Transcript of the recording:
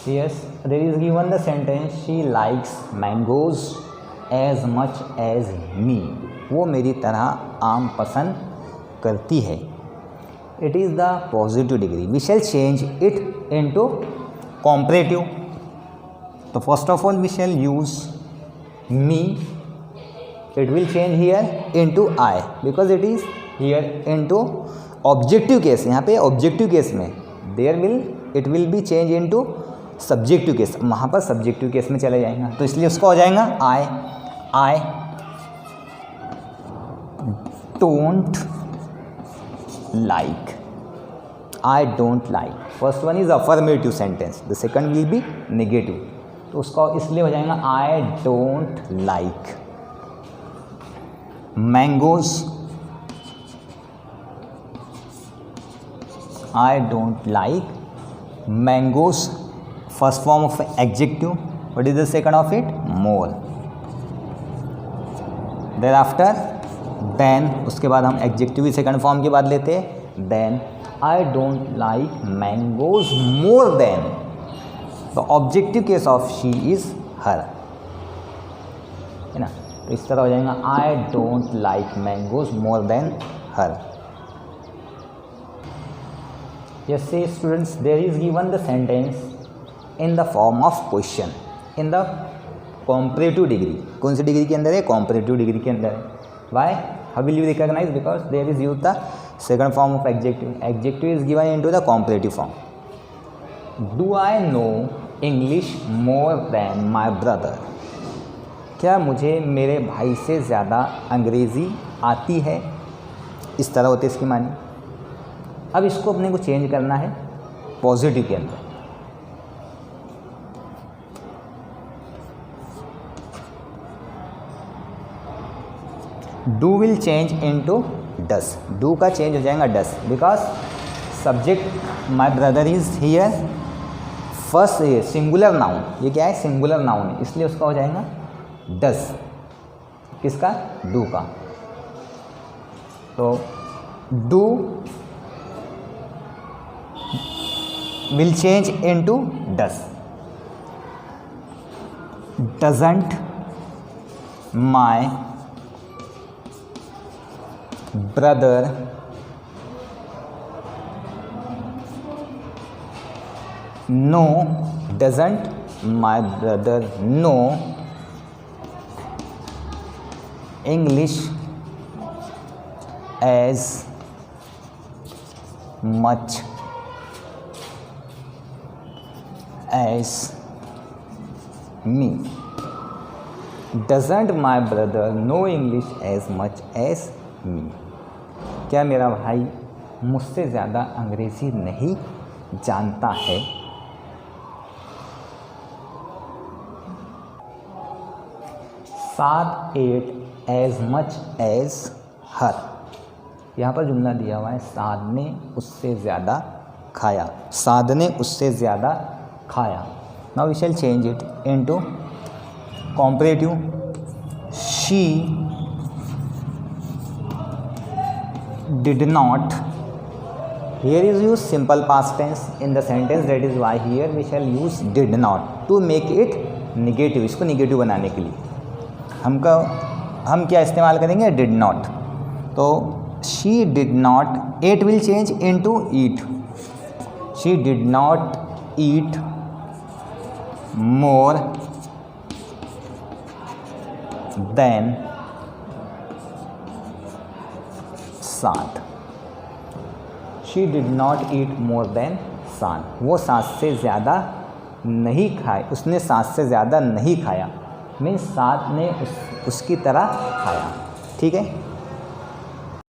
Yes, there is given the sentence she likes mangoes as much as me. वो मेरी तरह आम पसंद करती है. It is the positive degree. We shall change it into comparative. So first of all we shall use me. It will change here into I because it is here into objective case. यहाँ पे objective case में it will be change into subjective case. वहाँ पर subjective case में चले जाएगा तो इसलिए उसका हो जाएगा I don't like. I don't like. First one is affirmative sentence. The second will be negative. तो उसका इसलिए हो जाएगा I don't like mangoes. I don't like mangoes. First form of adjective. What is the second of it? More. Thereafter then, उसके बाद हम adjective की second form की बात लेते हैं. Then I don't like mangoes more than. The objective case of she is her. है ना. तो इस तरह हो जाएगा I don't like mangoes more than her. Yes, say students, there is given the sentence in the form of question in the comparative degree. कौन सी degree के अंदर है? comparative डिग्री के अंदर है. Why? How will you recognize? Because there is used the second form of adjective. Adjective is given into the comparative form. Do I know English more than my brother? क्या मुझे मेरे भाई से ज़्यादा अंग्रेज़ी आती है? इस तरह होते इसकी मानी. अब इसको अपने को चेंज करना है पॉजिटिव के अंदर. Do will change into does. Do का चेंज हो जाएगा does because subject my brother is here. First ये सिंगुलर नाउन. ये क्या है? सिंगुलर नाउन है इसलिए उसका हो जाएगा डस. किसका? डू का. तो do will change into does. Doesn't my brother know? Doesn't my brother know English as much as me? Doesn't my brother know English as much as me? क्या मेरा भाई मुझसे ज़्यादा अंग्रेज़ी नहीं जानता है? साद एट एज मच एज हर. यहाँ पर जुमला दिया हुआ है साद ने उससे ज़्यादा खाया. साद ने उससे ज़्यादा खाया. Now we shall change it into comparative. She did not. Here is used simple past tense in the sentence. That is why here we shall use did not to make it negative. इसको negative बनाने के लिए हम क्या इस्तेमाल करेंगे? did not. तो she did not. It will change into eat. She did not eat more than सात. She did not eat more than सात. वो सात से ज़्यादा नहीं खाए. उसने सात से ज़्यादा नहीं खाया. मीन्स सात ने उसकी तरह खाया. ठीक है.